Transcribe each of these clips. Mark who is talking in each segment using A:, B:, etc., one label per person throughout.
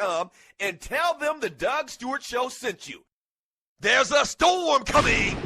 A: FireFan.com and tell them the Doug Stewart Show sent you. There's a storm coming!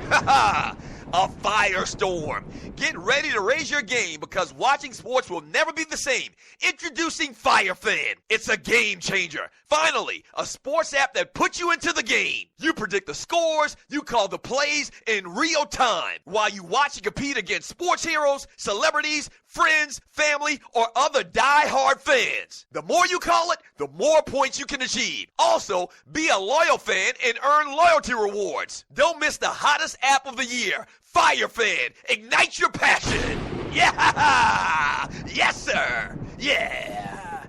A: Ha ha! A firestorm. Get ready to raise your game because watching sports will never be the same. Introducing FireFan. It's a game changer. Finally, a sports app that puts you into the game. You predict the scores, you call the plays in real time while you watch and compete against sports heroes, celebrities, friends, family, or other die-hard fans. The more you call it, the more points you can achieve. Also, be a loyal fan and earn loyalty rewards. Don't miss the hottest app of the year, FireFan. Ignite your passion. Yeah! Yes, sir. Yeah.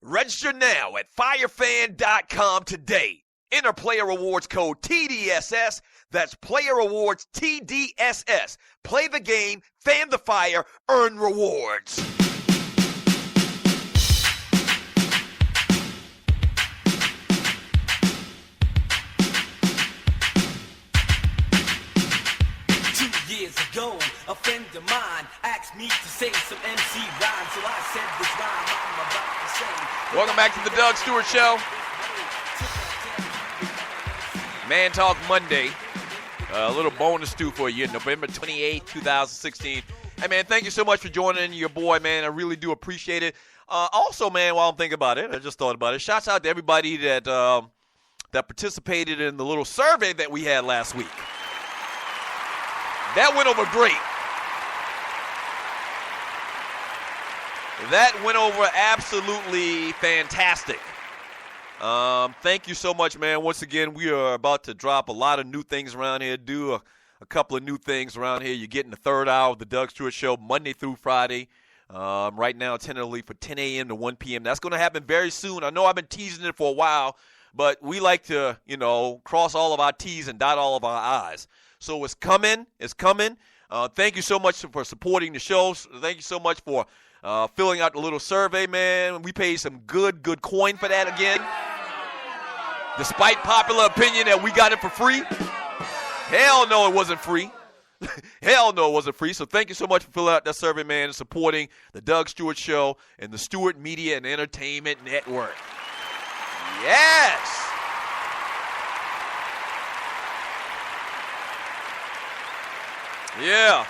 A: Register now at FireFan.com today. Enter player rewards code TDSS. That's player rewards TDSS. Play the game, fan the fire, earn rewards.
B: Years ago, a friend of mine asked me to say some MC rhyme, so I said this rhyme I'm about to say.
A: Welcome back to the Doug Stewart Show. Man Talk Monday. A little bonus too for you, November 28th, 2016. Hey, man, thank you so much for joining your boy, man. I really do appreciate it. Also, man, while I'm thinking about it, I just thought about it. Shouts out to everybody that participated in the little survey that we had last week. That went over great. That went over absolutely fantastic. Thank you so much, man. Once again, we are about to drop a lot of new things around here, do a couple of new things around here. You're getting the third hour of the Doug Stewart Show Monday through Friday. Right now, tentatively for 10 a.m. to 1 p.m. That's going to happen very soon. I know I've been teasing it for a while, but we like to, cross all of our T's and dot all of our I's. So it's coming. It's coming. Thank you so much for supporting the show. Thank you so much for filling out the little survey, man. We paid some good coin for that again. Despite popular opinion that we got it for free. Hell no, it wasn't free. Hell no, it wasn't free. So thank you so much for filling out that survey, man, and supporting the Doug Stewart Show and the Stewart Media and Entertainment Network. Yes. Yeah.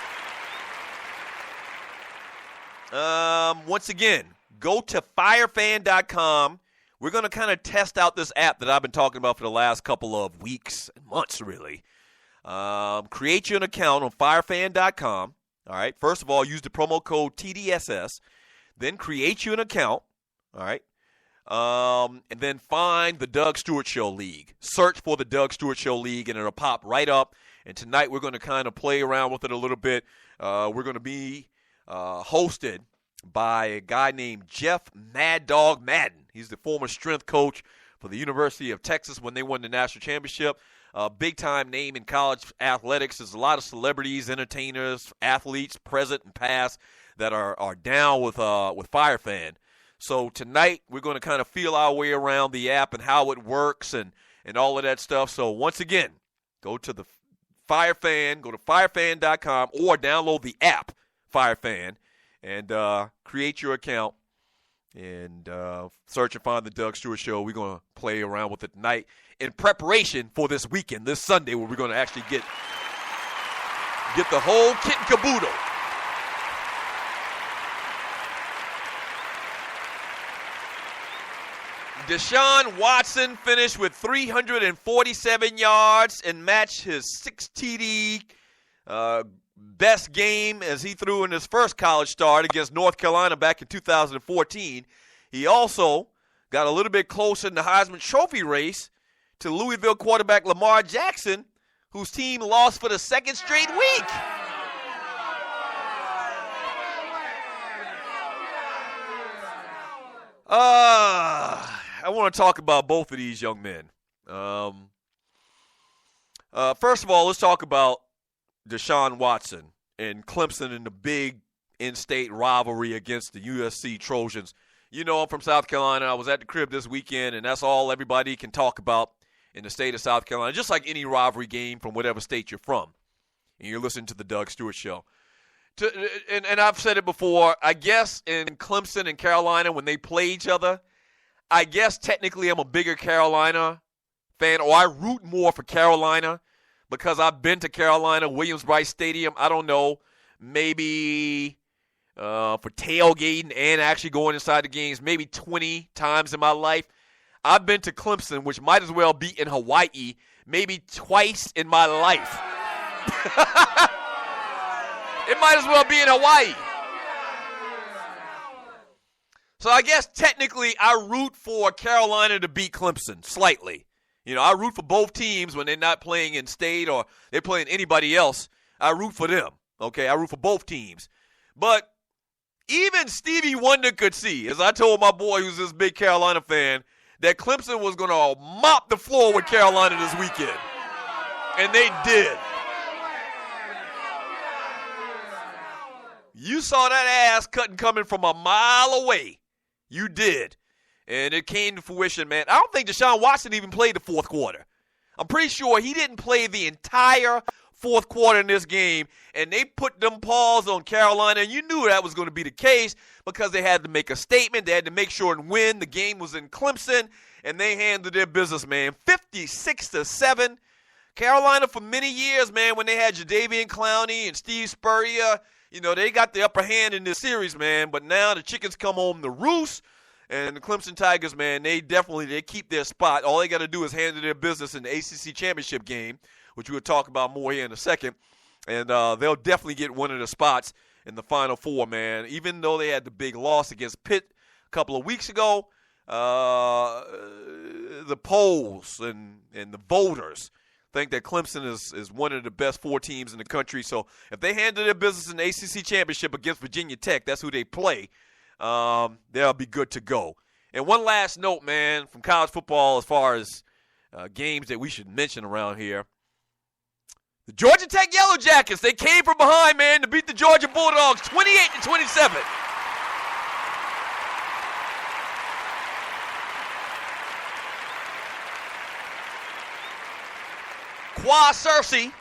A: Once again, go to FireFan.com. We're going to kind of test out this app that I've been talking about for the last couple of weeks and months, really. Create you an account on FireFan.com. All right. First of all, use the promo code TDSS. Then create you an account. All right. And then find the Doug Stewart Show League. Search for the Doug Stewart Show League, and it'll pop right up. And tonight we're going to kind of play around with it a little bit. We're going to be hosted by a guy named Jeff Mad Dog Madden. He's the former strength coach for the University of Texas when they won the national championship. Big-time name in college athletics. There's a lot of celebrities, entertainers, athletes, present and past, that are down with FireFan. So tonight we're going to kind of feel our way around the app and how it works and all of that stuff. So once again, go to the FireFan, go to FireFan.com or download the app FireFan and create your account and search and find the Doug Stewart Show. We're going to play around with it tonight in preparation for this weekend, this Sunday, where we're going to actually get the whole kit and caboodle. Deshaun Watson finished with 347 yards and matched his 6 TD best game as he threw in his first college start against North Carolina back in 2014. He also got a little bit closer in the Heisman Trophy race to Louisville quarterback Lamar Jackson, whose team lost for the second straight week. I want to talk about both of these young men. First of all, let's talk about Deshaun Watson and Clemson in the big in-state rivalry against the USC Trojans. You know, I'm from South Carolina. I was at the crib this weekend, and that's all everybody can talk about in the state of South Carolina, just like any rivalry game from whatever state you're from. And you're listening to the Doug Stewart Show. And I've said it before, I guess in Clemson and Carolina, when they play each other, I guess technically I'm a bigger Carolina fan, or I root more for Carolina because I've been to Carolina, Williams-Brice Stadium. I don't know, maybe for tailgating and actually going inside the games maybe 20 times in my life. I've been to Clemson, which might as well be in Hawaii, maybe twice in my life. It might as well be in Hawaii. So I guess technically I root for Carolina to beat Clemson slightly. You know, I root for both teams when they're not playing in state or they're playing anybody else. I root for them, okay? I root for both teams. But even Stevie Wonder could see, as I told my boy who's this big Carolina fan, that Clemson was going to mop the floor with Carolina this weekend. And they did. You saw that ass cutting coming from a mile away. You did. And it came to fruition, man. I don't think Deshaun Watson even played the fourth quarter. I'm pretty sure he didn't play the entire fourth quarter in this game, and they put them paws on Carolina, and you knew that was going to be the case because they had to make a statement. They had to make sure and win. The game was in Clemson, and they handled their business, man. 56-7. Carolina for many years, man, when they had Jadeveon Clowney and Steve Spurrier, you know, they got the upper hand in this series, man. But now the chickens come home to roost. And the Clemson Tigers, man, they keep their spot. All they got to do is handle their business in the ACC championship game, which we'll talk about more here in a second. And they'll definitely get one of the spots in the Final Four, man. Even though they had the big loss against Pitt a couple of weeks ago, the polls and the voters think that Clemson is one of the best four teams in the country. So if they handle their business in the ACC championship against Virginia Tech, that's who they play. They'll be good to go. And one last note, man, from college football as far as games that we should mention around here. The Georgia Tech Yellow Jackets, they came from behind, man, to beat the Georgia Bulldogs 28-27. Qua Cersei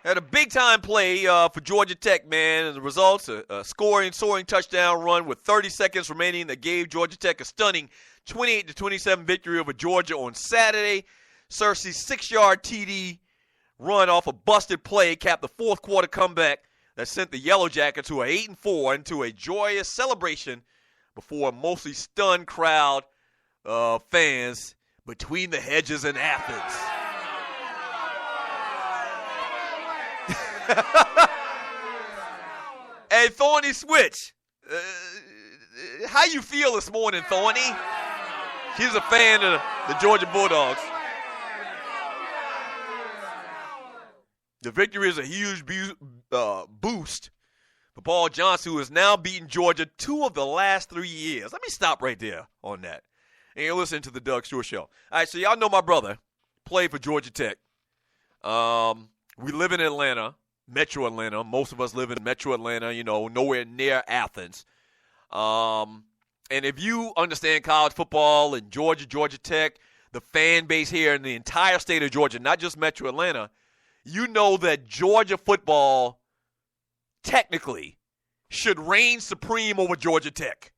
A: had a big-time play for Georgia Tech, man, and the results, a soaring touchdown run with 30 seconds remaining that gave Georgia Tech a stunning 28-27 victory over Georgia on Saturday. Cersei's 6-yard TD run off a busted play capped the fourth quarter comeback that sent the Yellow Jackets, who are 8-4, into a joyous celebration before a mostly stunned crowd of fans between the hedges in Athens. Hey, Thorny Switch, how you feel this morning, Thorny? She's a fan of the Georgia Bulldogs. The victory is a huge boost for Paul Johnson, who has now beaten Georgia 2 of the last 3 years. Let me stop right there on that. And you're listening to the Doug Stewart Show. All right, so y'all know my brother played for Georgia Tech. We live in Atlanta. Metro Atlanta. Most of us live in Metro Atlanta, you know, nowhere near Athens. And if you understand college football and Georgia Tech, the fan base here in the entire state of Georgia, not just Metro Atlanta, you know that Georgia football technically should reign supreme over Georgia Tech.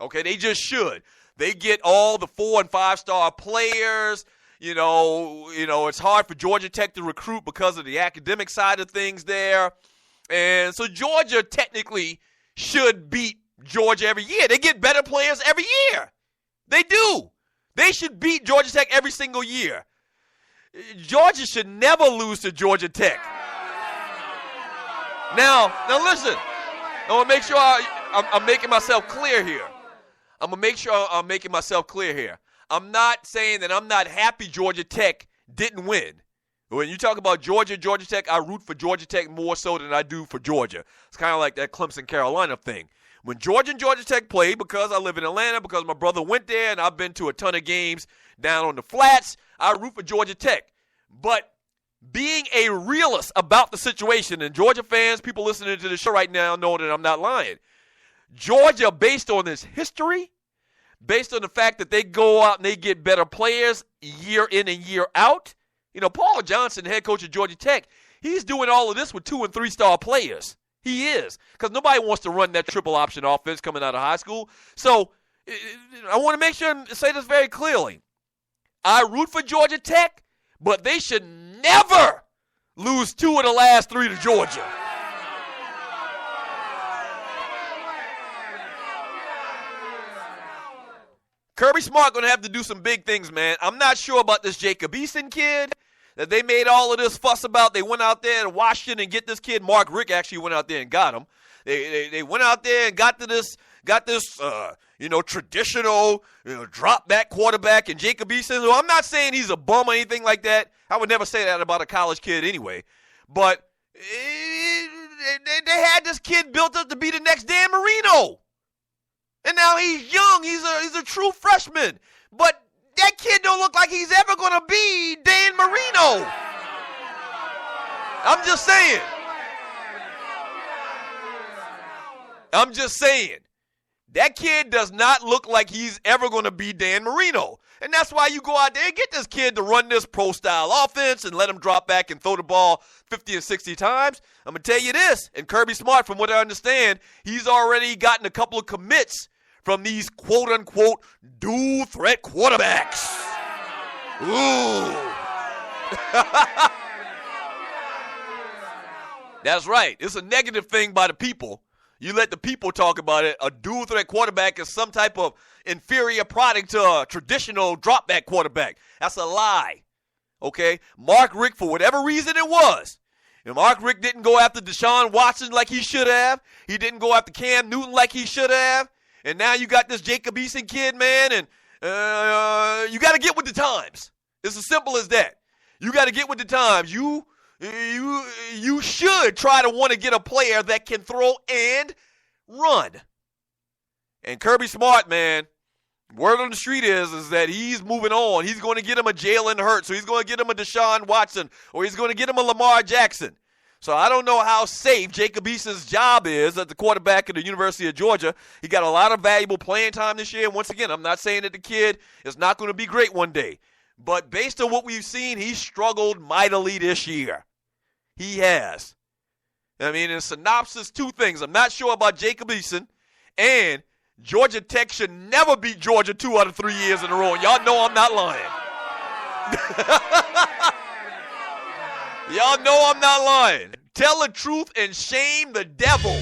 A: Okay, they just should. They get all the 4- and 5-star players. You know, it's hard for Georgia Tech to recruit because of the academic side of things there. And so Georgia technically should beat Georgia every year. They get better players every year. They do. They should beat Georgia Tech every single year. Georgia should never lose to Georgia Tech. Now listen. I want to make sure I'm making myself clear here. I'm going to make sure I'm making myself clear here. I'm not saying that I'm not happy Georgia Tech didn't win. When you talk about Georgia Tech, I root for Georgia Tech more so than I do for Georgia. It's kind of like that Clemson-Carolina thing. When Georgia and Georgia Tech played, because I live in Atlanta, because my brother went there, and I've been to a ton of games down on the flats, I root for Georgia Tech. But being a realist about the situation, and Georgia fans, people listening to the show right now know that I'm not lying. Georgia, based on this history, based on the fact that they go out and they get better players year in and year out. You know, Paul Johnson, head coach of Georgia Tech, he's doing all of this with 2- and 3-star players. He is, because nobody wants to run that triple option offense coming out of high school. So I want to make sure and say this very clearly. I root for Georgia Tech, but they should never lose 2 of the last 3 to Georgia. Kirby Smart going to have to do some big things, man. I'm not sure about this Jacob Eason kid that they made all of this fuss about. They went out there to Washington and get this kid. Mark Richt actually went out there and got him. They went out there and got this traditional, drop back quarterback and Jacob Eason. So I'm not saying he's a bum or anything like that. I would never say that about a college kid anyway. But they had this kid built up to be the next Dan Marino. And now he's young. He's a true freshman. But that kid don't look like he's ever going to be Dan Marino. I'm just saying. That kid does not look like he's ever going to be Dan Marino. And that's why you go out there and get this kid to run this pro-style offense and let him drop back and throw the ball 50 and 60 times. I'm going to tell you this, and Kirby Smart, from what I understand, he's already gotten a couple of commits from these quote-unquote dual-threat quarterbacks. Ooh. That's right. It's a negative thing by the people. You let the people talk about it. A dual-threat quarterback is some type of inferior product to a traditional drop-back quarterback. That's a lie. Okay? Mark Richt, for whatever reason it was, and Mark Richt didn't go after Deshaun Watson like he should have. He didn't go after Cam Newton like he should have. And now you got this Jacob Eason kid, man, and you got to get with the times. It's as simple as that. You got to get with the times. You should try to want to get a player that can throw and run. And Kirby Smart, man, word on the street is that he's moving on. He's going to get him a Jalen Hurts, or he's going to get him a Deshaun Watson, or he's going to get him a Lamar Jackson. So I don't know how safe Jacob Eason's job is at the quarterback at the University of Georgia. He got a lot of valuable playing time this year. And once again, I'm not saying that the kid is not going to be great one day. But based on what we've seen, he's struggled mightily this year. He has. I mean, in synopsis, 2 things. I'm not sure about Jacob Eason, and Georgia Tech should never beat Georgia 2 out of 3 years in a row. And y'all know I'm not lying. Y'all know I'm not lying. Tell the truth and shame the devil.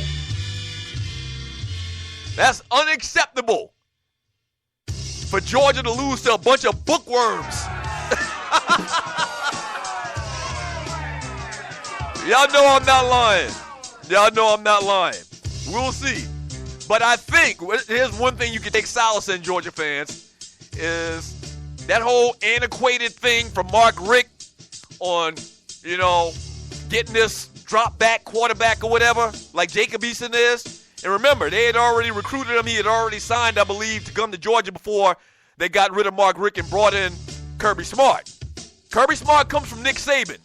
A: That's unacceptable for Georgia to lose to a bunch of bookworms. Y'all know I'm not lying. We'll see. But I think, here's one thing you can take solace in, Georgia fans, is that whole antiquated thing from Mark Richt on, getting this drop-back quarterback or whatever, like Jacob Eason is. And remember, they had already recruited him. He had already signed, I believe, to come to Georgia before they got rid of Mark Richt and brought in Kirby Smart. Kirby Smart comes from Nick Saban.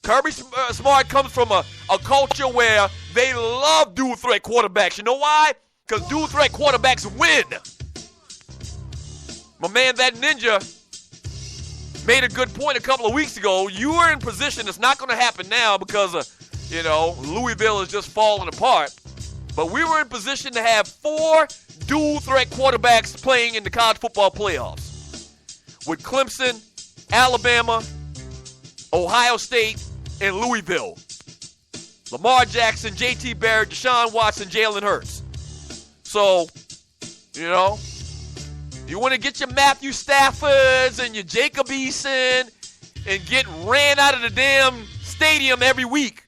A: Kirby Smart comes from a culture where they love dual-threat quarterbacks. You know why? Because dual-threat quarterbacks win. My man, that ninja, made a good point a couple of weeks ago. You are in position. It's not going to happen now because, Louisville is just falling apart. But we were in position to have 4 dual-threat quarterbacks playing in the college football playoffs with Clemson, Alabama, Ohio State, and Louisville. Lamar Jackson, J.T. Barrett, Deshaun Watson, Jalen Hurts. So, you want to get your Matthew Staffords and your Jacob Eason and get ran out of the damn stadium every week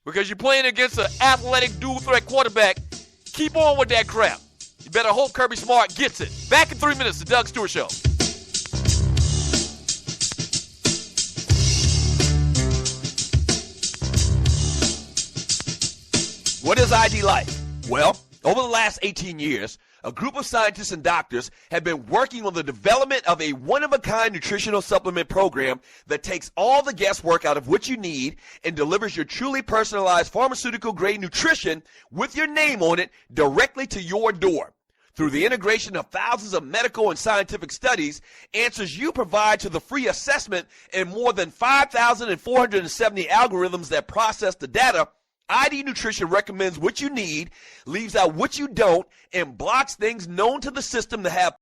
A: because you're playing against an athletic dual-threat quarterback, keep on with that crap. You better hope Kirby Smart gets it. Back in 3 minutes, the Doug Stewart Show. What is ID Life? Well, over the last 18 years, a group of scientists and doctors have been working on the development of a one-of-a-kind nutritional supplement program that takes all the guesswork out of what you need and delivers your truly personalized pharmaceutical-grade nutrition with your name on it directly to your door. Through the integration of thousands of medical and scientific studies, answers you provide to the free assessment, and more than 5,470 algorithms that process the data, ID Nutrition recommends what you need, leaves out what you don't, and blocks things known to the system to have